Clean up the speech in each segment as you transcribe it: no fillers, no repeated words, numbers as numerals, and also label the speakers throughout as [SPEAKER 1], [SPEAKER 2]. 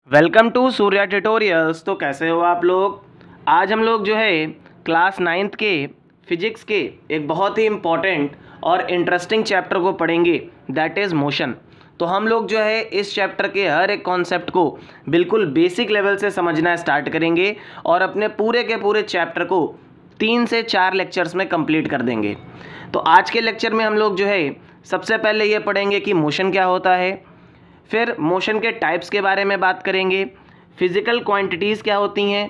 [SPEAKER 1] Welcome to Surya tutorials. तो कैसे हो आप लोग। आज हम लोग जो है क्लास 9th के फिजिक्स के एक बहुत ही इम्पॉर्टेंट और इंटरेस्टिंग चैप्टर को पढ़ेंगे, दैट इज़ मोशन। तो हम लोग जो है इस चैप्टर के हर एक कॉन्सेप्ट को बिल्कुल बेसिक लेवल से समझना स्टार्ट करेंगे और अपने पूरे के पूरे चैप्टर को 3 से 4 लेक्चर्स में कंप्लीट कर देंगे। तो आज के लेक्चर में हम लोग जो है सबसे पहले ये पढ़ेंगे कि मोशन क्या होता है, फिर मोशन के टाइप्स के बारे में बात करेंगे, फिज़िकल क्वांटिटीज़ क्या होती हैं,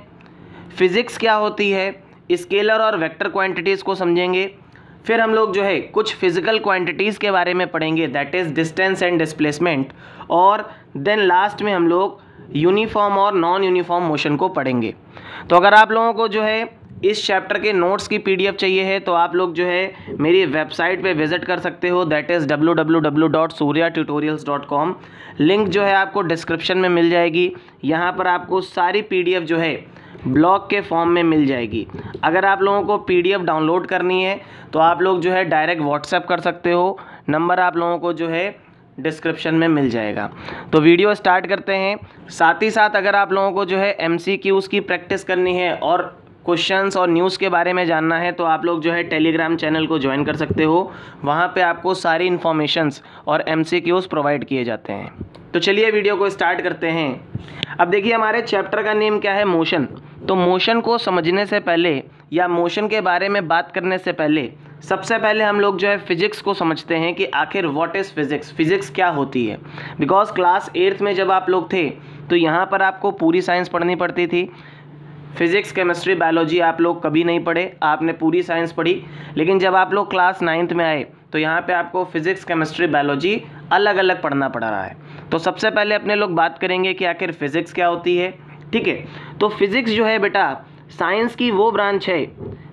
[SPEAKER 1] फिज़िक्स क्या होती है, स्केलर और वेक्टर क्वांटिटीज़ को समझेंगे। फिर हम लोग जो है कुछ फिज़िकल क्वांटिटीज़ के बारे में पढ़ेंगे, that is distance and displacement. और देन लास्ट में हम लोग यूनिफॉर्म और नॉन यूनिफॉर्म मोशन को पढ़ेंगे। तो अगर आप लोगों को जो है इस चैप्टर के नोट्स की पीडीएफ चाहिए है तो आप लोग जो है मेरी वेबसाइट पे विजिट कर सकते हो, दैट इज़ www.suryatutorials.com। लिंक जो है आपको डिस्क्रिप्शन में मिल जाएगी। यहाँ पर आपको सारी पीडीएफ जो है ब्लॉग के फॉर्म में मिल जाएगी। अगर आप लोगों को पीडीएफ डाउनलोड करनी है तो आप लोग जो है डायरेक्ट व्हाट्सएप कर सकते हो, नंबर आप लोगों को जो है डिस्क्रिप्शन में मिल जाएगा। तो वीडियो स्टार्ट करते हैं। साथ ही साथ अगर आप लोगों को जो है एमसीक्यूज़ की प्रैक्टिस करनी है और क्वेश्चंस और न्यूज़ के बारे में जानना है तो आप लोग जो है टेलीग्राम चैनल को ज्वाइन कर सकते हो। वहाँ पे आपको सारी इन्फॉर्मेशंस और एमसीक्यूज़ प्रोवाइड किए जाते हैं। तो चलिए वीडियो को स्टार्ट करते हैं। अब देखिए हमारे चैप्टर का नेम क्या है, मोशन। तो मोशन को समझने से पहले या मोशन के बारे में बात करने से पहले सबसे पहले हम लोग जो है फिज़िक्स को समझते हैं कि आखिर व्हाट इज़ फिज़िक्स, फिज़िक्स क्या होती है। बिकॉज क्लास 8th में जब आप लोग थे तो यहाँ पर आपको पूरी साइंस पढ़नी पड़ती थी। फिज़िक्स, केमिस्ट्री, बायोलॉजी आप लोग कभी नहीं पढ़े, आपने पूरी साइंस पढ़ी। लेकिन जब आप लोग क्लास 9th में आए तो यहाँ पे आपको फिज़िक्स, केमिस्ट्री, बायोलॉजी अलग अलग पढ़ना पड़ रहा है। तो सबसे पहले अपने लोग बात करेंगे कि आखिर फ़िज़िक्स क्या होती है। ठीक है, तो फिज़िक्स जो है बेटा साइंस की वो ब्रांच है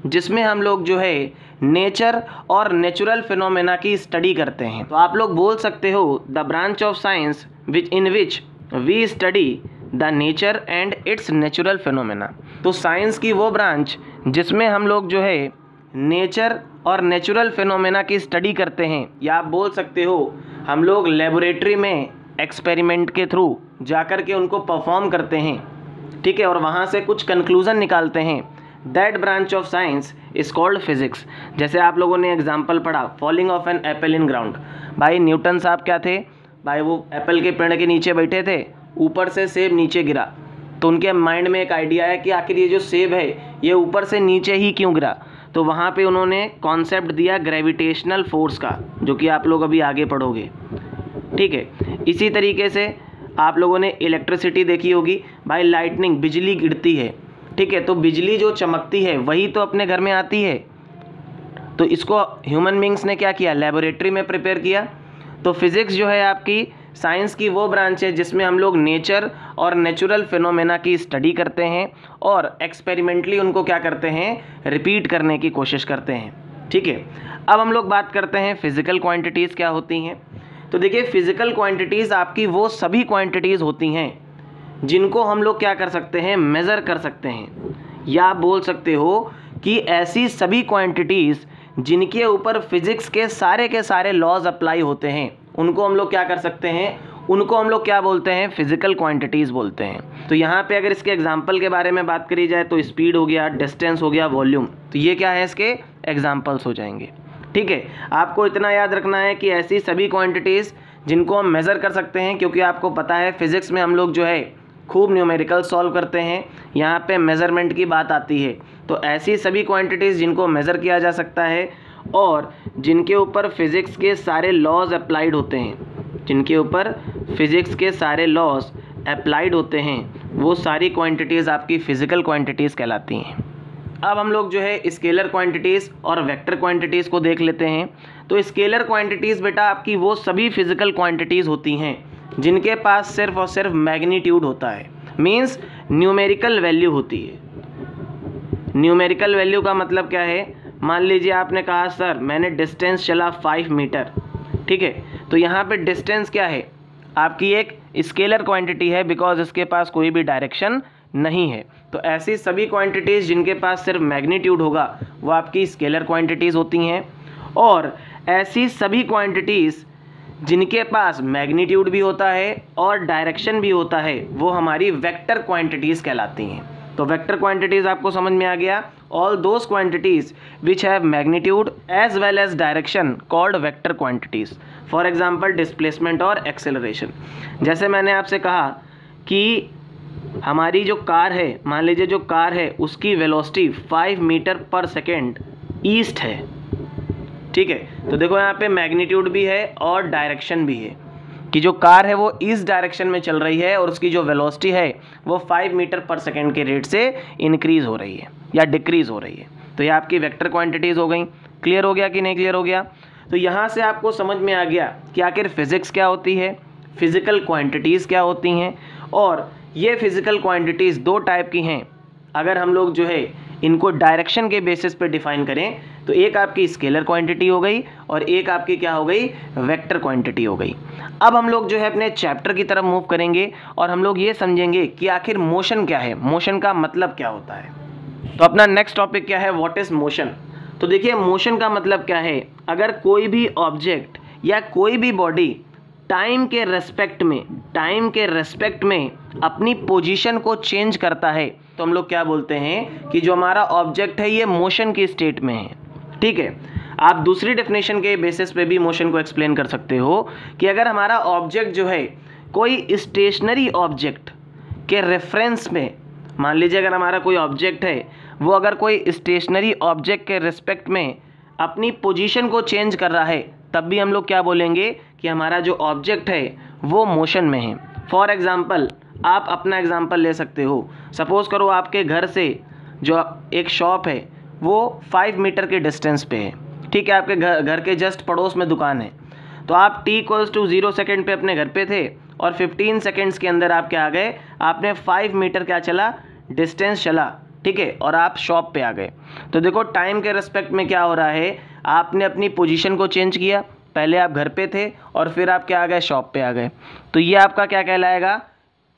[SPEAKER 1] जिसमें हम लोग जो है नेचर और नेचुरल फिनोमेना की स्टडी करते हैं। तो आप लोग बोल सकते हो the branch of science in which we study the nature and its natural phenomena. तो साइंस की वो ब्रांच जिसमें हम लोग जो है नेचर और नेचुरल फिनोमेना की स्टडी करते हैं, या आप बोल सकते हो हम लोग लेबोरेटरी में एक्सपेरिमेंट के थ्रू जाकर के उनको परफॉर्म करते हैं। ठीक है, और वहाँ से कुछ कंक्लूज़न निकालते हैं। That branch of science is called physics. जैसे आप लोगों ने एग्जाम्पल पढ़ा, falling of an apple in ground. भाई न्यूटन साहब क्या थे, भाई वो एप्पल के पेड़ के नीचे बैठे थे, ऊपर से सेब नीचे गिरा तो उनके माइंड में एक आइडिया है कि आखिर ये जो सेब है ये ऊपर से नीचे ही क्यों गिरा। तो वहाँ पे उन्होंने कॉन्सेप्ट दिया ग्रेविटेशनल फोर्स का, जो कि आप लोग अभी आगे पढ़ोगे। ठीक है, इसी तरीके से आप लोगों ने इलेक्ट्रिसिटी देखी होगी। भाई लाइटनिंग, बिजली गिरती है, ठीक है, तो बिजली जो चमकती है वही तो अपने घर में आती है। तो इसको ह्यूमन बींग्स ने क्या किया, लेबोरेटरी में प्रिपेयर किया। तो फिज़िक्स जो है आपकी साइंस की वो ब्रांच है जिसमें हम लोग नेचर और नेचुरल फिनोमेना की स्टडी करते हैं और एक्सपेरिमेंटली उनको क्या करते हैं, रिपीट करने की कोशिश करते हैं। ठीक है, अब हम लोग बात करते हैं फिज़िकल क्वांटिटीज़ क्या होती हैं। तो देखिए फिज़िकल क्वांटिटीज़ आपकी वो सभी क्वांटिटीज़ होती हैं जिनको हम लोग क्या कर सकते हैं, मेज़र कर सकते हैं। या आप बोल सकते हो कि ऐसी सभी क्वांटिटीज़ जिनके ऊपर फिज़िक्स के सारे लॉज अप्लाई होते हैं उनको हम लोग क्या कर सकते हैं, उनको हम लोग क्या बोलते हैं, फिज़िकल क्वांटिटीज़ बोलते हैं। तो यहाँ पे अगर इसके एग्जांपल के बारे में बात करी जाए तो स्पीड हो गया, डिस्टेंस हो गया, वॉल्यूम, तो ये क्या है, इसके एग्जांपल्स हो जाएंगे। ठीक है, आपको इतना याद रखना है कि ऐसी सभी क्वांटिटीज़ जिनको हम मेज़र कर सकते हैं, क्योंकि आपको पता है फिज़िक्स में हम लोग जो है खूब न्यूमेरिकल सॉल्व करते हैं, यहाँ पे मेज़रमेंट की बात आती है। तो ऐसी सभी क्वांटिटीज़ जिनको मेज़र किया जा सकता है और जिनके ऊपर फिज़िक्स के सारे लॉज अप्लाइड होते हैं, जिनके ऊपर फिज़िक्स के सारे लॉज अप्लाइड होते हैं, वो सारी क्वांटिटीज़ आपकी फ़िज़िकल क्वांटिटीज़ कहलाती हैं। अब हम लोग जो है स्केलर क्वांटिटीज़ और वेक्टर क्वांटिटीज़ को देख लेते हैं। तो स्केलर क्वांटिटीज़ बेटा आपकी वो सभी फ़िज़िकल क्वांटिटीज़ होती हैं जिनके पास सिर्फ और सिर्फ मैग्नीट्यूड होता है, मीन्स न्यूमेरिकल वैल्यू होती है। न्यूमेरिकल वैल्यू का मतलब क्या है, मान लीजिए आपने कहा सर मैंने डिस्टेंस चला 5 मीटर। ठीक है, तो यहाँ पे डिस्टेंस क्या है, आपकी एक स्केलर क्वांटिटी है, बिकॉज इसके पास कोई भी डायरेक्शन नहीं है। तो ऐसी सभी क्वांटिटीज़ जिनके पास सिर्फ मैग्नीट्यूड होगा वो आपकी स्केलर क्वांटिटीज़ होती हैं। और ऐसी सभी क्वांटिटीज़ जिनके पास मैग्नीट्यूड भी होता है और डायरेक्शन भी होता है वो हमारी वेक्टर क्वांटिटीज़ कहलाती हैं। तो वेक्टर क्वांटिटीज़ आपको समझ में आ गया। All those quantities which have magnitude as well as direction called vector quantities. For example displacement और एक्सेलरेशन। जैसे मैंने आपसे कहा कि हमारी जो कार है, मान लीजिए जो कार है उसकी वेलोसिटी 5 मीटर पर सेकेंड ईस्ट है, ठीक है। तो देखो यहाँ पे मैग्नीट्यूड भी है और डायरेक्शन भी है कि जो कार है वो ईस्ट डायरेक्शन में चल रही है और उसकी जो वेलोसिटी है वो 5 मीटर पर सेकेंड के रेट से इंक्रीज़ हो रही है या डिक्रीज़ हो रही है। तो ये आपकी वेक्टर क्वांटिटीज़ हो गई। क्लियर हो गया कि नहीं क्लियर हो गया? तो यहाँ से आपको समझ में आ गया कि आखिर फिज़िक्स क्या होती है, फिज़िकल क्वांटिटीज़ क्या होती हैं, और ये फिज़िकल क्वांटिटीज़ दो टाइप की हैं। अगर हम लोग जो है इनको डायरेक्शन के बेसिस पे डिफाइन करें तो एक आपकी स्केलर क्वांटिटी हो गई और एक आपकी क्या हो गई, वेक्टर क्वांटिटी हो गई। अब हम लोग जो है अपने चैप्टर की तरफ मूव करेंगे और हम लोग ये समझेंगे कि आखिर मोशन क्या है, मोशन का मतलब क्या होता है। तो अपना नेक्स्ट टॉपिक क्या है, व्हाट इज़ मोशन। तो देखिए मोशन का मतलब क्या है, अगर कोई भी ऑब्जेक्ट या कोई भी बॉडी टाइम के रेस्पेक्ट में अपनी पोजीशन को चेंज करता है तो हम लोग क्या बोलते हैं कि जो हमारा ऑब्जेक्ट है ये मोशन की स्टेट में है, ठीक है। आप दूसरी डेफिनेशन के बेसिस पे भी मोशन को एक्सप्लेन कर सकते हो कि अगर हमारा ऑब्जेक्ट जो है कोई स्टेशनरी ऑब्जेक्ट के रेफरेंस में, मान लीजिए अगर हमारा कोई ऑब्जेक्ट है वो अगर कोई स्टेशनरी ऑब्जेक्ट के रिस्पेक्ट में अपनी पोजीशन को चेंज कर रहा है तब भी हम लोग क्या बोलेंगे कि हमारा जो ऑब्जेक्ट है वो मोशन में है। फॉर एग्ज़ाम्पल आप अपना एग्ज़ाम्पल ले सकते हो। सपोज़ करो आपके घर से जो एक शॉप है वो 5 मीटर के डिस्टेंस पे है, ठीक है। आपके घर के जस्ट पड़ोस में दुकान है। तो आप t=0 सेकेंड पे अपने घर पे थे और 15 सेकेंड्स के अंदर आप क्या आ गए, आपने 5 मीटर क्या चला, डिस्टेंस चला, ठीक है, और आप शॉप पे आ गए। तो देखो टाइम के रिस्पेक्ट में क्या हो रहा है, आपने अपनी पोजीशन को चेंज किया। पहले आप घर पे थे और फिर आप क्या आ गए, शॉप पे आ गए। तो ये आपका क्या कहलाएगा,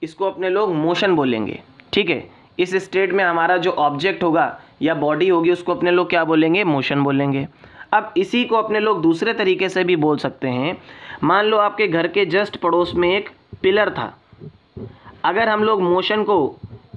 [SPEAKER 1] इसको अपने लोग मोशन बोलेंगे, ठीक है। इस स्टेट में हमारा जो ऑब्जेक्ट होगा या बॉडी होगी उसको अपने लोग क्या बोलेंगे, मोशन बोलेंगे। अब इसी को अपने लोग दूसरे तरीके से भी बोल सकते हैं। मान लो आपके घर के जस्ट पड़ोस में एक पिलर था। अगर हम लोग मोशन को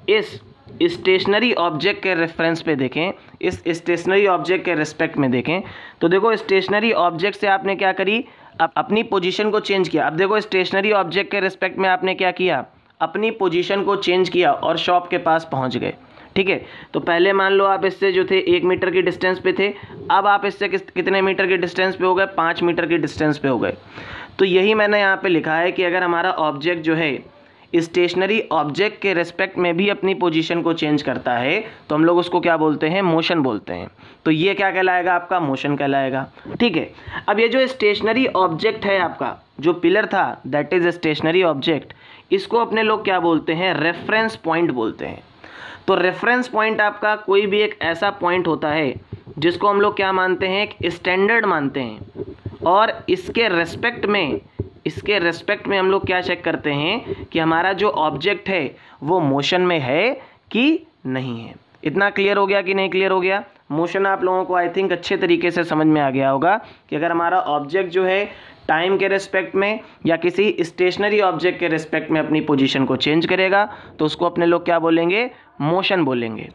[SPEAKER 1] इस स्टेशनरी ऑब्जेक्ट के रेफरेंस पे देखें, इस स्टेशनरी ऑब्जेक्ट के रिस्पेक्ट में देखें, तो देखो स्टेशनरी ऑब्जेक्ट से आपने क्या करी, अपनी पोजीशन को चेंज किया। अब देखो स्टेशनरी ऑब्जेक्ट के रिस्पेक्ट में आपने क्या किया, अपनी पोजीशन को चेंज किया और शॉप के पास पहुंच गए, ठीक है। तो पहले मान लो आप इससे जो थे 1 मीटर की डिस्टेंस पे थे, अब आप इससे कितने मीटर के डिस्टेंस पे हो गए, 5 मीटर की डिस्टेंस पे हो गए। तो यही मैंने यहाँ पे लिखा है कि अगर हमारा ऑब्जेक्ट जो है स्टेशनरी ऑब्जेक्ट के रेस्पेक्ट में भी अपनी पोजीशन को चेंज करता है तो हम लोग उसको क्या बोलते हैं, मोशन बोलते हैं। तो ये क्या कहलाएगा, आपका मोशन कहलाएगा, ठीक है। अब ये जो स्टेशनरी ऑब्जेक्ट है आपका जो पिलर था, दैट इज स्टेशनरी ऑब्जेक्ट, इसको अपने लोग क्या बोलते हैं, रेफरेंस पॉइंट बोलते हैं। तो रेफरेंस पॉइंट आपका कोई भी एक ऐसा पॉइंट होता है जिसको हम लोग क्या मानते हैं, एक स्टैंडर्ड मानते हैं, और इसके रेस्पेक्ट में हम लोग क्या चेक करते हैं कि हमारा जो ऑब्जेक्ट है वो मोशन में है कि नहीं है। इतना क्लियर हो गया कि नहीं क्लियर हो गया? मोशन आप लोगों को आई थिंक अच्छे तरीके से समझ में आ गया होगा कि अगर हमारा ऑब्जेक्ट जो है टाइम के रिस्पेक्ट में या किसी स्टेशनरी ऑब्जेक्ट के रिस्पेक्ट में अपनी पोजीशन को चेंज करेगा तो उसको अपने लोग क्या बोलेंगे, मोशन बोलेंगे,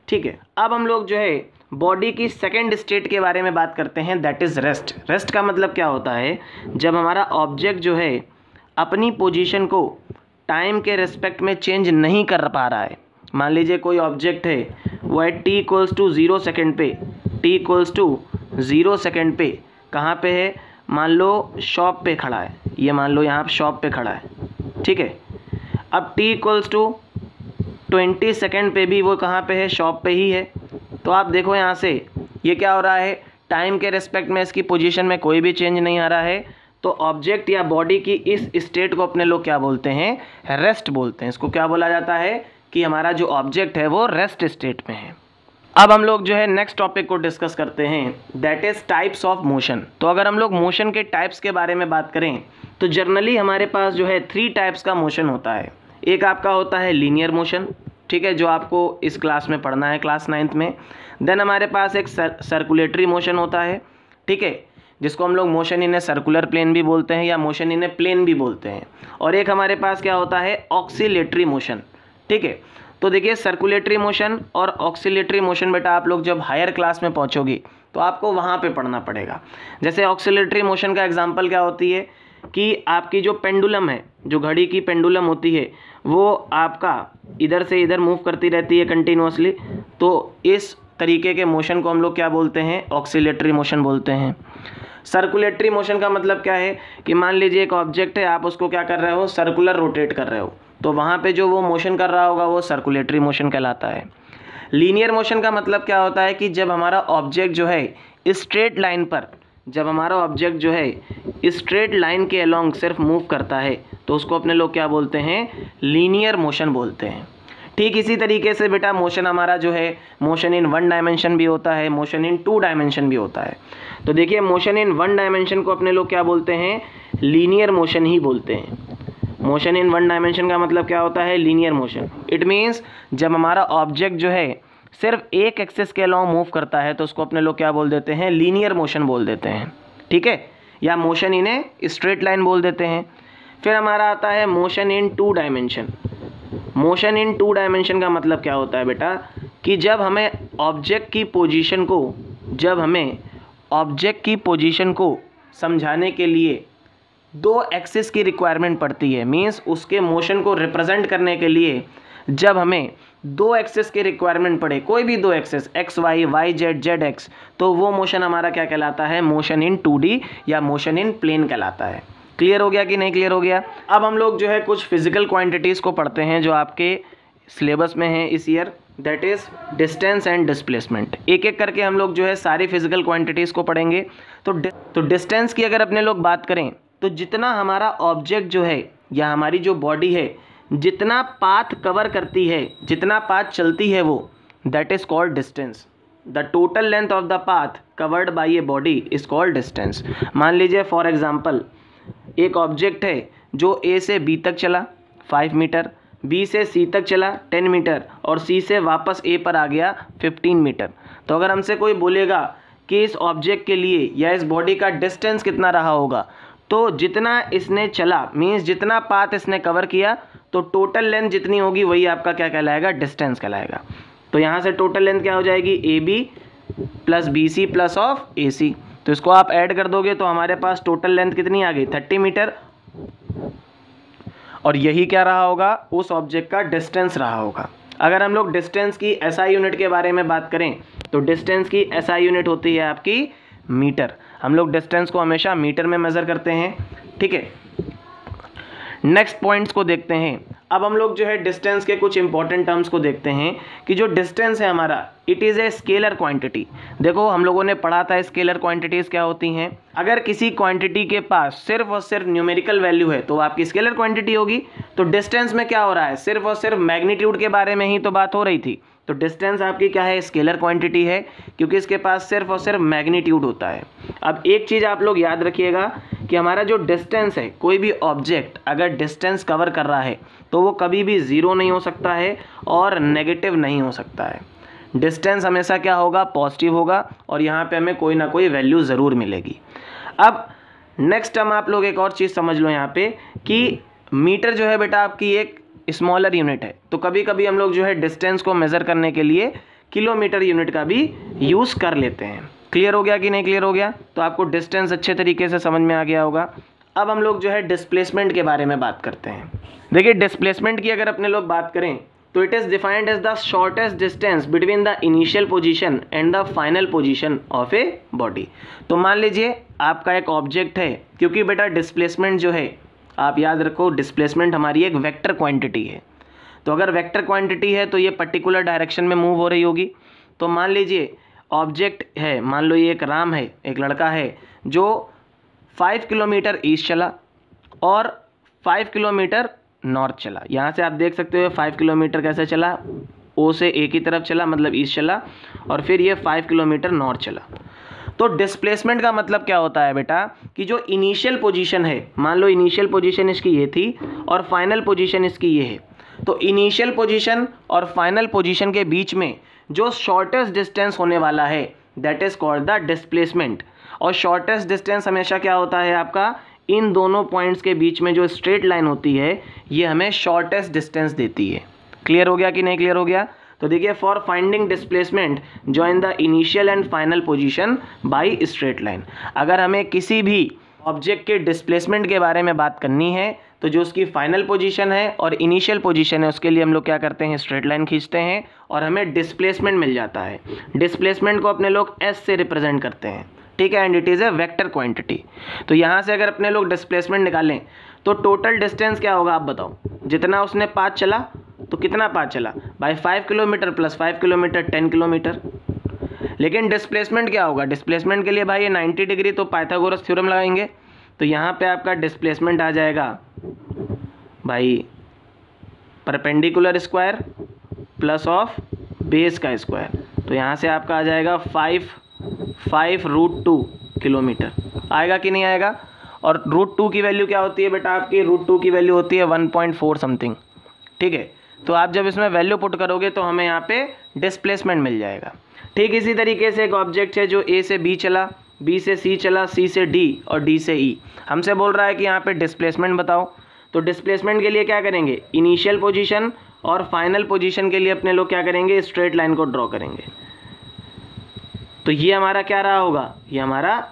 [SPEAKER 1] ठीक है। अब हम लोग जो है बॉडी की सेकंड स्टेट के बारे में बात करते हैं, दैट इज़ रेस्ट। रेस्ट का मतलब क्या होता है, जब हमारा ऑब्जेक्ट जो है अपनी पोजीशन को टाइम के रिस्पेक्ट में चेंज नहीं कर पा रहा है। मान लीजिए कोई ऑब्जेक्ट है वो है t=0 सेकेंड पे, t=0 सेकेंड पे कहाँ पे है, मान लो शॉप पे खड़ा है, ये मान लो यहाँ शॉप पे खड़ा है, ठीक है। अब t=20 सेकेंड पे भी वो कहाँ पे है, शॉप पे ही है। तो आप देखो यहाँ से ये क्या हो रहा है, टाइम के रिस्पेक्ट में इसकी पोजीशन में कोई भी चेंज नहीं आ रहा है। तो ऑब्जेक्ट या बॉडी की इस स्टेट को अपने लोग क्या बोलते हैं, रेस्ट बोलते हैं। इसको क्या बोला जाता है कि हमारा जो ऑब्जेक्ट है वो रेस्ट स्टेट में है। अब हम लोग जो है नेक्स्ट टॉपिक को डिस्कस करते हैं, that is types of motion. तो अगर हम लोग मोशन के टाइप्स के बारे में बात करें तो जनरली हमारे पास जो है 3 टाइप्स का मोशन होता है। एक आपका होता है लीनियर मोशन, ठीक है, जो आपको इस क्लास में पढ़ना है, क्लास 9th में। देन हमारे पास एक सर्कुलेटरी मोशन होता है, ठीक है, जिसको हम लोग motion in a circular plane भी बोलते हैं या मोशन इन ए प्लेन भी बोलते हैं। और एक हमारे पास क्या होता है, ऑक्सीलेटरी मोशन। ठीक है, तो देखिए सर्कुलेटरी मोशन और ऑक्सीलेटरी मोशन बेटा आप लोग जब हायर क्लास में पहुंचोगे तो आपको वहाँ पे पढ़ना पड़ेगा। जैसे ऑक्सीलेटरी मोशन का एग्जांपल क्या होती है कि आपकी जो पेंडुलम है, जो घड़ी की पेंडुलम होती है, वो आपका इधर से इधर मूव करती रहती है कंटिन्यूअसली। तो इस तरीके के मोशन को हम लोग क्या बोलते हैं, ऑक्सीलेटरी मोशन बोलते हैं। सर्कुलेटरी मोशन का मतलब क्या है कि मान लीजिए एक ऑब्जेक्ट है, आप उसको क्या कर रहे हो, सर्कुलर रोटेट कर रहे हो, तो वहाँ पे जो वो मोशन कर रहा होगा वो सर्कुलेटरी मोशन कहलाता है। लीनियर मोशन का मतलब क्या होता है कि जब हमारा ऑब्जेक्ट जो है स्ट्रेट लाइन पर, जब हमारा ऑब्जेक्ट जो है स्ट्रेट लाइन के अलोंग सिर्फ मूव करता है तो उसको अपने लोग क्या बोलते हैं, लीनियर मोशन बोलते हैं। ठीक इसी तरीके से बेटा मोशन हमारा जो है मोशन इन 1 डायमेंशन भी होता है, मोशन इन 2 डायमेंशन भी होता है। तो देखिए मोशन इन 1 डायमेंशन को अपने लोग क्या बोलते हैं, लीनियर मोशन ही बोलते हैं। मोशन इन 1 डायमेंशन का मतलब क्या होता है, लीनियर मोशन। इट मीन्स जब हमारा ऑब्जेक्ट जो है सिर्फ एक एक्सिस के अलावा मूव करता है तो उसको अपने लोग क्या बोल देते हैं, लीनियर मोशन बोल देते हैं। ठीक है, या motion in a straight line बोल देते हैं। फिर हमारा आता है motion in 2 dimension. Motion in 2 dimension का मतलब क्या होता है बेटा कि जब हमें ऑब्जेक्ट की पोजीशन को समझाने के लिए 2 एक्सिस की रिक्वायरमेंट पड़ती है। मींस उसके मोशन को रिप्रेजेंट करने के लिए जब हमें 2 एक्सिस की रिक्वायरमेंट पड़े, कोई भी 2 axis X Y, Y Z, Z X, तो वो मोशन हमारा क्या कहलाता है, मोशन इन 2D या मोशन इन प्लेन कहलाता है। क्लियर हो गया कि नहीं क्लियर हो गया? अब हम लोग जो है कुछ फिजिकल क्वांटिटीज़ को पढ़ते हैं जो आपके सिलेबस में है इस year, that is distance and displacement. एक एक करके हम लोग जो है सारी फिजिकल क्वांटिटीज़ को पढ़ेंगे। तो डिस्टेंस की अगर अपने लोग बात करें तो जितना हमारा ऑब्जेक्ट जो है या हमारी जो बॉडी है जितना पाथ कवर करती है, जितना पाथ चलती है, वो that is called distance. The total length of the path covered by a body is called distance. मान लीजिए फॉर एग्जांपल एक ऑब्जेक्ट है जो ए से बी तक चला 5 मीटर, बी से सी तक चला 10 मीटर और सी से वापस ए पर आ गया 15 मीटर। तो अगर हमसे कोई बोलेगा कि इस ऑब्जेक्ट के लिए या इस बॉडी का डिस्टेंस कितना रहा होगा, तो जितना इसने चला मीन्स जितना पाथ इसने कवर किया, तो टोटल लेंथ जितनी होगी वही आपका क्या कहलाएगा, डिस्टेंस कहलाएगा। तो यहाँ से टोटल लेंथ क्या हो जाएगी, A B plus B C plus of A C. तो इसको आप ऐड कर दोगे तो हमारे पास टोटल लेंथ कितनी आ गई, 30 मीटर। और यही क्या रहा होगा, उस ऑब्जेक्ट का डिस्टेंस रहा होगा। अगर हम लोग डिस्टेंस की एसआई यूनिट के बारे में बात करें तो डिस्टेंस की एसआई यूनिट होती है आपकी मीटर। हम लोग डिस्टेंस को हमेशा मीटर में मेज़र करते हैं। ठीक है, नेक्स्ट पॉइंट्स को देखते हैं। अब हम लोग जो है डिस्टेंस के कुछ इंपॉर्टेंट टर्म्स को देखते हैं कि जो डिस्टेंस है हमारा, it is a scalar quantity. देखो हम लोगों ने पढ़ा था स्केलर क्वांटिटीज़ क्या होती हैं। अगर किसी क्वांटिटी के पास सिर्फ और सिर्फ न्यूमेरिकल वैल्यू है तो आपकी स्केलर क्वांटिटी होगी। तो डिस्टेंस में क्या हो रहा है, सिर्फ और सिर्फ मैग्नीट्यूड के बारे में ही तो बात हो रही थी। तो डिस्टेंस आपकी क्या है, स्केलर क्वांटिटी है, क्योंकि इसके पास सिर्फ और सिर्फ मैग्नीट्यूड होता है। अब एक चीज़ आप लोग याद रखिएगा कि हमारा जो डिस्टेंस है, कोई भी ऑब्जेक्ट अगर डिस्टेंस कवर कर रहा है तो वो कभी भी ज़ीरो नहीं हो सकता है और नेगेटिव नहीं हो सकता है। डिस्टेंस हमेशा क्या होगा, पॉजिटिव होगा और यहाँ पे हमें कोई ना कोई वैल्यू ज़रूर मिलेगी। अब नेक्स्ट हम आप लोग एक और चीज़ समझ लो यहाँ पे कि मीटर जो है बेटा आपकी एक स्मॉलर यूनिट है। तो कभी कभी हम लोग जो है डिस्टेंस को मेज़र करने के लिए किलोमीटर यूनिट का भी यूज़ कर लेते हैं। क्लियर हो गया कि नहीं क्लियर हो गया? तो आपको डिस्टेंस अच्छे तरीके से समझ में आ गया होगा। अब हम लोग जो है डिस्प्लेसमेंट के बारे में बात करते हैं। देखिए डिस्प्लेसमेंट की अगर अपने लोग बात करें तो it is defined as the shortest distance between the initial position and the final position of a body. तो मान लीजिए आपका एक ऑब्जेक्ट है, क्योंकि बेटा डिस्प्लेसमेंट जो है आप याद रखो, डिस्प्लेसमेंट हमारी एक वेक्टर क्वांटिटी है। तो अगर वेक्टर क्वांटिटी है तो ये पर्टिकुलर डायरेक्शन में मूव हो रही होगी। तो मान लीजिए ऑब्जेक्ट है, मान लो ये एक राम है, एक लड़का है जो 5 किलोमीटर ईस्ट चला और 5 किलोमीटर नॉर्थ चला। यहाँ से आप देख सकते हो 5 किलोमीटर कैसे चला, ओ से ए की तरफ चला मतलब ईस्ट चला, और फिर ये 5 किलोमीटर नॉर्थ चला। तो डिस्प्लेसमेंट का मतलब क्या होता है बेटा कि जो इनिशियल पोजीशन है, मान लो इनिशियल पोजीशन इसकी ये थी और फाइनल पोजीशन इसकी ये है, तो इनिशियल पोजीशन और फाइनल पोजीशन के बीच में जो शॉर्टेस्ट डिस्टेंस होने वाला है that is called the displacement. और शॉर्टेस्ट डिस्टेंस हमेशा क्या होता है आपका, इन दोनों पॉइंट्स के बीच में जो स्ट्रेट लाइन होती है ये हमें शॉर्टेस्ट डिस्टेंस देती है। क्लियर हो गया कि नहीं क्लियर हो गया? तो देखिए, for finding displacement join the initial and final position by straight line. अगर हमें किसी भी ऑब्जेक्ट के डिस्प्लेसमेंट के बारे में बात करनी है तो जो उसकी फाइनल पोजीशन है और इनिशियल पोजीशन है उसके लिए हम लोग क्या करते हैं, स्ट्रेट लाइन खींचते हैं और हमें डिस्प्लेसमेंट मिल जाता है। डिस्प्लेसमेंट को अपने लोग एस से रिप्रेजेंट करते हैं, ठीक है, and it is a vector quantity. तो यहाँ से अगर अपने लोग डिस्प्लेसमेंट निकालें तो टोटल डिस्टेंस क्या होगा आप बताओ, जितना उसने पाथ चला तो कितना पाथ चला by 5 kilometre plus 5 kilometre 10 kilometre. लेकिन डिस्प्लेसमेंट क्या होगा, डिस्प्लेसमेंट के लिए भाई ये 90 डिग्री, तो पाइथागोरस थ्योरम लगाएंगे तो यहाँ पे आपका डिस्प्लेसमेंट आ जाएगा भाई perpendicular square plus of base का स्क्वायर। तो यहाँ से आपका आ जाएगा 5√2 किलोमीटर। आएगा कि नहीं आएगा? और √2 की वैल्यू क्या होती है बेटा आपकी, √2 की वैल्यू होती है 1.4 समथिंग, ठीक है। तो आप जब इसमें वैल्यू पुट करोगे तो हमें यहाँ पे डिस्प्लेसमेंट मिल जाएगा। ठीक इसी तरीके से एक ऑब्जेक्ट है जो ए से बी चला, बी से सी चला, सी से डी और डी से ई। हमसे बोल रहा है कि यहाँ पे डिस्प्लेसमेंट बताओ। तो डिस्प्लेसमेंट के लिए क्या करेंगे, इनिशियल पोजीशन और फाइनल पोजीशन के लिए अपने लोग क्या करेंगे, स्ट्रेट लाइन को ड्रॉ करेंगे। तो ये हमारा क्या रहा होगा, ये हमारा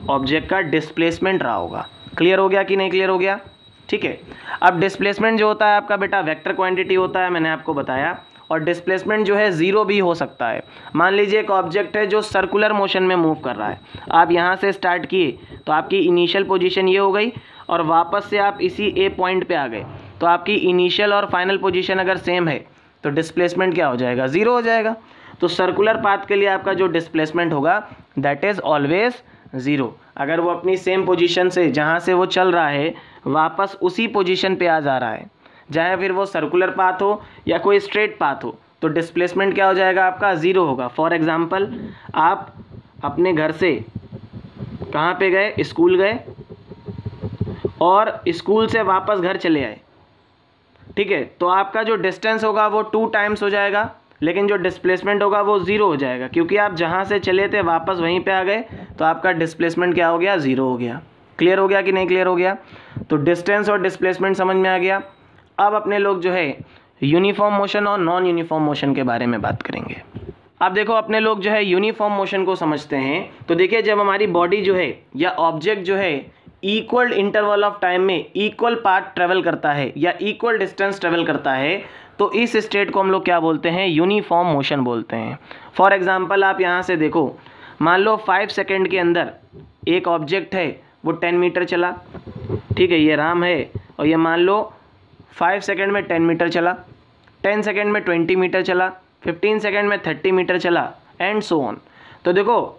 [SPEAKER 1] ऑब्जेक्ट का डिस्प्लेसमेंट रहा होगा। क्लियर हो गया कि नहीं क्लियर हो गया? ठीक है। अब डिस्प्लेसमेंट जो होता है आपका बेटा वेक्टर क्वांटिटी होता है, मैंने आपको बताया। और डिस्प्लेसमेंट जो है ज़ीरो भी हो सकता है। मान लीजिए एक ऑब्जेक्ट है जो सर्कुलर मोशन में मूव कर रहा है, आप यहाँ से स्टार्ट किए तो आपकी इनिशियल पोजीशन ये हो गई और वापस से आप इसी ए पॉइंट पे आ गए, तो आपकी इनिशियल और फाइनल पोजीशन अगर सेम है तो डिस्प्लेसमेंट क्या हो जाएगा, ज़ीरो हो जाएगा। तो सर्कुलर पाथ के लिए आपका जो डिस्प्लेसमेंट होगा दैट इज़ ऑलवेज ज़ीरो। अगर वो अपनी सेम पोजीशन से जहाँ से वो चल रहा है वापस उसी पोजीशन पे आ जा रहा है, चाहे फिर वो सर्कुलर पाथ हो या कोई स्ट्रेट पाथ हो, तो डिस्प्लेसमेंट क्या हो जाएगा आपका, ज़ीरो होगा। फॉर एग्ज़ाम्पल आप अपने घर से कहाँ पे गए, स्कूल गए और स्कूल से वापस घर चले आए, ठीक है, तो आपका जो डिस्टेंस होगा वो 2 टाइम्स हो जाएगा, लेकिन जो डिस्प्लेसमेंट होगा वो ज़ीरो हो जाएगा, क्योंकि आप जहाँ से चले थे वापस वहीं पे आ गए, तो आपका डिस्प्लेसमेंट क्या हो गया, ज़ीरो हो गया। क्लियर हो गया कि नहीं क्लियर हो गया? तो डिस्टेंस और डिस्प्लेसमेंट समझ में आ गया। अब अपने लोग जो है यूनिफॉर्म मोशन और नॉन यूनिफॉर्म मोशन के बारे में बात करेंगे। अब देखो अपने लोग जो है यूनिफॉर्म मोशन को समझते हैं। तो देखिए जब हमारी बॉडी जो है या ऑब्जेक्ट जो है इक्वल इंटरवल ऑफ टाइम में इक्वल पाथ ट्रेवल करता है या इक्वल डिस्टेंस ट्रेवल करता है, तो इस स्टेट को हम लोग क्या बोलते हैं, यूनिफॉर्म मोशन बोलते हैं। फॉर एग्जांपल आप यहाँ से देखो, मान लो 5 सेकेंड के अंदर एक ऑब्जेक्ट है वो 10 मीटर चला, ठीक है, ये राम है, और ये मान लो 5 सेकेंड में 10 मीटर चला, 10 सेकेंड में 20 मीटर चला, 15 सेकेंड में 30 मीटर चला एंड सो ऑन। तो देखो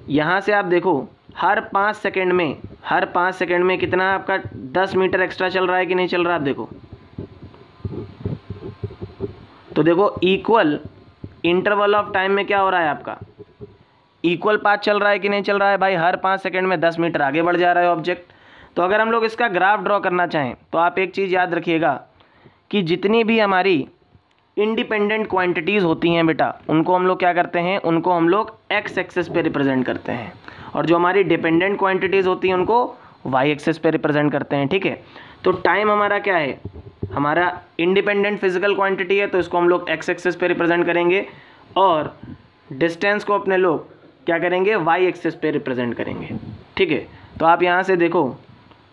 [SPEAKER 1] यहाँ से आप देखो हर 5 सेकेंड में कितना आपका 10 मीटर एक्स्ट्रा चल रहा है कि नहीं चल रहा, आप देखो। तो देखो इक्वल इंटरवल ऑफ टाइम में क्या हो रहा है, आपका इक्वल पाथ चल रहा है कि नहीं चल रहा है भाई, हर 5 सेकेंड में 10 मीटर आगे बढ़ जा रहा है ऑब्जेक्ट। तो अगर हम लोग इसका ग्राफ ड्रॉ करना चाहें तो आप एक चीज़ याद रखिएगा कि जितनी भी हमारी इंडिपेंडेंट क्वांटिटीज़ होती हैं बेटा, उनको हम लोग क्या करते हैं, उनको हम लोग एक्स एक्सेस पे रिप्रेजेंट करते हैं, और जो हमारी डिपेंडेंट क्वांटिटीज़ होती हैं उनको वाई एक्सेस पे रिप्रेजेंट करते हैं, ठीक है। तो टाइम हमारा क्या है, हमारा इंडिपेंडेंट फिजिकल क्वांटिटी है, तो इसको हम लोग एक्स एक्सेस पे रिप्रेजेंट करेंगे, और डिस्टेंस को अपने लोग क्या करेंगे, वाई एक्सेस पे रिप्रेजेंट करेंगे, ठीक है। तो आप यहाँ से देखो,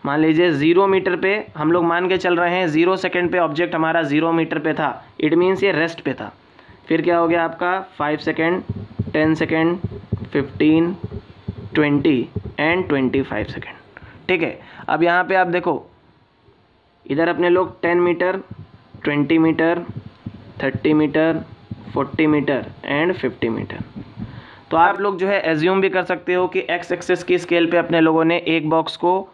[SPEAKER 1] मान लीजिए 0 मीटर पे हम लोग मान के चल रहे हैं, 0 सेकेंड पे ऑब्जेक्ट हमारा 0 मीटर पे था, इट मीन्स ये रेस्ट पे था। फिर क्या हो गया आपका 5 सेकेंड, 10 सेकेंड, 15, 20 एंड 25 सेकेंड, ठीक है। अब यहाँ पे आप देखो, इधर अपने लोग 10 metre, 20 metre, 30 metre, 40 metre and 50 metre. तो आप लोग जो है एज्यूम भी कर सकते हो कि एक्स एक्सिस की स्केल पे अपने लोगों ने एक बॉक्स को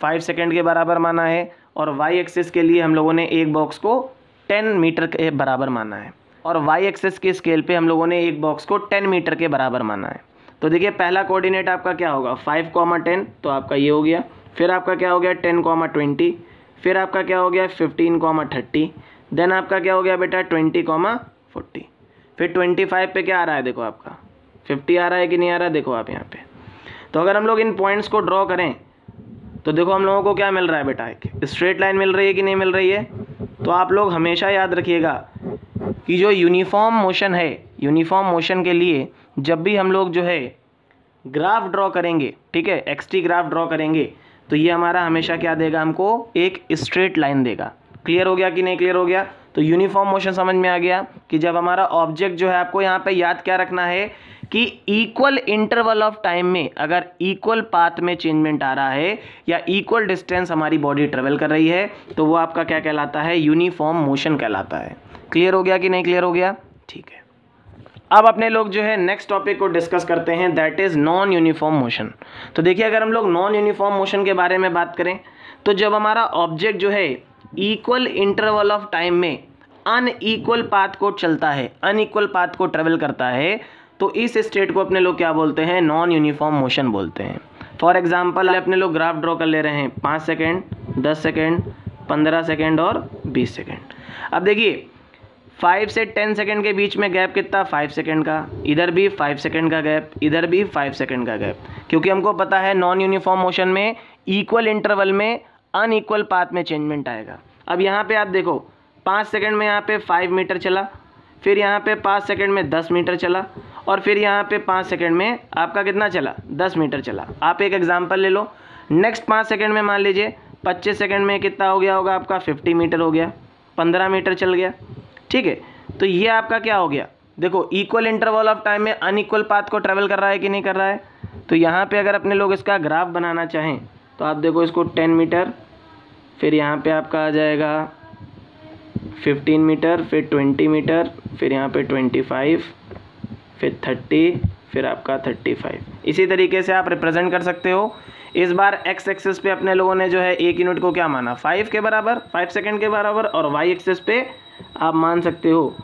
[SPEAKER 1] 5 सेकेंड के बराबर माना है, और वाई एक्सिस के लिए हम लोगों ने एक बॉक्स को 10 मीटर के बराबर माना है, और वाई एक्सिस की स्केल पे हम लोगों ने एक बॉक्स को 10 मीटर के बराबर माना है। तो देखिए पहला कोऑर्डिनेट आपका क्या होगा, 5, 10, तो आपका ये हो गया। फिर आपका क्या हो गया 10, 20, फिर आपका क्या हो गया 15, 30, देन आपका क्या हो गया बेटा 20, 40, फिर 25 पे क्या आ रहा है, देखो आपका 50 आ रहा है कि नहीं आ रहा है, देखो आप यहाँ पे। तो अगर हम लोग इन पॉइंट्स को ड्रॉ करें तो देखो हम लोगों को क्या मिल रहा है बेटा, एक स्ट्रेट लाइन मिल रही है कि नहीं मिल रही है। तो आप लोग हमेशा याद रखिएगा कि जो यूनिफॉर्म मोशन है, यूनिफॉर्म मोशन के लिए जब भी हम लोग जो है ग्राफ ड्रॉ करेंगे, ठीक है, एक्सटी ग्राफ ड्रॉ करेंगे, तो ये हमारा हमेशा क्या देगा, हमको एक स्ट्रेट लाइन देगा। क्लियर हो गया कि नहीं क्लियर हो गया। तो यूनिफॉर्म मोशन समझ में आ गया कि जब हमारा ऑब्जेक्ट जो है, आपको यहाँ पे याद क्या रखना है कि इक्वल इंटरवल ऑफ टाइम में अगर इक्वल पाथ में चेंजमेंट आ रहा है या इक्वल डिस्टेंस हमारी बॉडी ट्रेवल कर रही है, तो वो आपका क्या कहलाता है, यूनिफॉर्म मोशन कहलाता है। क्लियर हो गया कि नहीं क्लियर हो गया, ठीक है। अब अपने लोग जो है नेक्स्ट टॉपिक को डिस्कस करते हैं, that is non uniform motion. तो देखिए अगर हम लोग नॉन यूनिफॉर्म मोशन के बारे में बात करें तो जब हमारा ऑब्जेक्ट जो है इक्वल इंटरवल ऑफ टाइम में अनइक्वल पाथ को चलता है, अनइक्वल पाथ को ट्रेवल करता है, तो इस स्टेट को अपने लोग क्या बोलते हैं, नॉन यूनिफॉर्म मोशन बोलते हैं। फॉर एग्जांपल अपने लोग ग्राफ ड्रॉ कर ले रहे हैं 5 सेकेंड, 10 सेकेंड, 15 सेकेंड और 20 सेकेंड। अब देखिए 5 से 10 सेकेंड के बीच में गैप कितना, 5 सेकेंड का, इधर भी 5 सेकेंड का गैप, इधर भी 5 सेकेंड का गैप, क्योंकि हमको पता है नॉन यूनिफॉर्म मोशन में इक्वल इंटरवल में अनइक्वल पाथ में चेंजमेंट आएगा। अब यहाँ पे आप देखो 5 सेकेंड में यहाँ पे 5 मीटर चला, फिर यहाँ पे 5 सेकेंड में 10 मीटर चला, और फिर यहाँ पे 5 सेकेंड में आपका कितना चला, 10 मीटर चला। आप एक एग्जांपल ले लो, नेक्स्ट 5 सेकेंड में मान लीजिए 25 सेकेंड में कितना हो गया होगा आपका, 50 मीटर हो गया, 15 मीटर चल गया, ठीक है। तो ये आपका क्या हो गया, देखो इक्वल इंटरवल ऑफ टाइम में अनइक्वल पाथ को ट्रेवल कर रहा है कि नहीं कर रहा है। तो यहाँ पे अगर अपने लोग इसका ग्राफ बनाना चाहें तो आप देखो इसको 10 मीटर, फिर यहाँ पे आपका आ जाएगा 15 मीटर, फिर 20 मीटर, फिर यहाँ पे 25, फिर 30, फिर आपका 35। इसी तरीके से आप रिप्रेजेंट कर सकते हो। इस बार एक्स एक्सिस पे अपने लोगों ने जो है एक यूनिट को क्या माना, 5 के बराबर, 5 सेकेंड के बराबर, और वाई एक्सिस पे आप मान सकते हो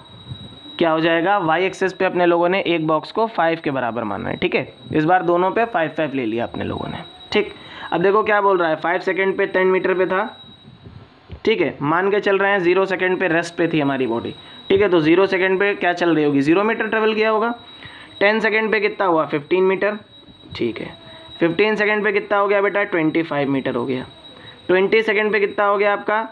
[SPEAKER 1] क्या हो जाएगा, वाई एक्सिस पे अपने लोगों ने एक बॉक्स को 5 के बराबर माना है, ठीक है। इस बार दोनों पे 5-5 ले लिया अपने लोगों ने, ठीक। अब देखो क्या बोल रहा है, 5 सेकेंड पे 10 मीटर पे था, ठीक है, मान के चल रहे हैं 0 सेकेंड पे रेस्ट पे थी हमारी बॉडी, ठीक है। तो 0 सेकेंड पे क्या चल रही होगी, 0 मीटर ट्रेवल किया होगा। 10 सेकेंड पे कितना हुआ, 15 मीटर, ठीक है। 15 सेकेंड पे कितना हो गया बेटा, 25 मीटर हो गया। 20 सेकेंड पे कितना हो गया आपका,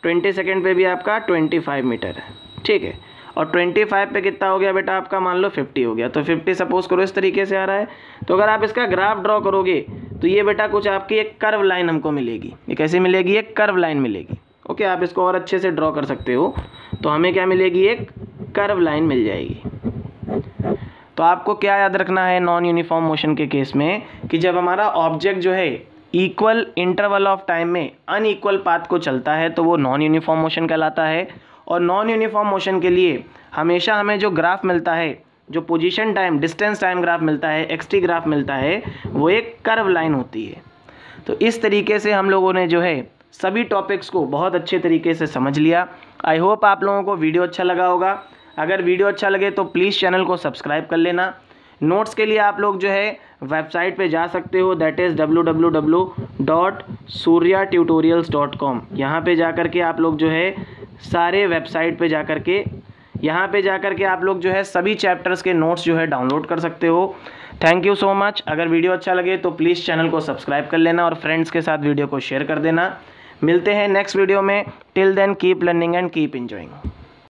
[SPEAKER 1] 20 सेकेंड पे भी आपका 25 मीटर है, ठीक है। और 25 पे कितना हो गया बेटा आपका, मान लो 50 हो गया। तो 50 सपोज करो इस तरीके से आ रहा है। तो अगर आप इसका ग्राफ ड्रॉ करोगे तो ये बेटा कुछ आपकी एक कर्व लाइन हमको मिलेगी। ये कैसे मिलेगी, एक कर्व लाइन मिलेगी, ओके। आप इसको और अच्छे से ड्रॉ कर सकते हो। तो हमें क्या मिलेगी, एक कर्व लाइन मिल जाएगी। तो आपको क्या याद रखना है नॉन यूनिफॉर्म मोशन के केस में, कि जब हमारा ऑब्जेक्ट जो है इक्वल इंटरवल ऑफ टाइम में अनइक्वल पाथ को चलता है तो वो नॉन यूनिफॉर्म मोशन कहलाता है। और नॉन यूनिफॉर्म मोशन के लिए हमेशा हमें जो ग्राफ मिलता है, जो position time distance time graph मिलता है, एक्सटी ग्राफ मिलता है, वो एक कर्व लाइन होती है। तो इस तरीके से हम लोगों ने जो है सभी टॉपिक्स को बहुत अच्छे तरीके से समझ लिया। आई होप आप लोगों को वीडियो अच्छा लगा होगा। अगर वीडियो अच्छा लगे तो प्लीज़ चैनल को सब्सक्राइब कर लेना। नोट्स के लिए आप लोग जो है वेबसाइट पे जा सकते हो, दैट इज़ www.suryatutorials.com। यहाँ पे जा कर के आप लोग जो है सारे वेबसाइट पे जा कर के यहाँ पे जा कर के आप लोग जो है सभी चैप्टर्स के नोट्स जो है डाउनलोड कर सकते हो। Thank you so much. अगर वीडियो अच्छा लगे तो प्लीज़ चैनल को सब्सक्राइब कर लेना और फ्रेंड्स के साथ वीडियो को शेयर कर देना। मिलते हैं नेक्स्ट वीडियो में। Till then keep learning and keep enjoying.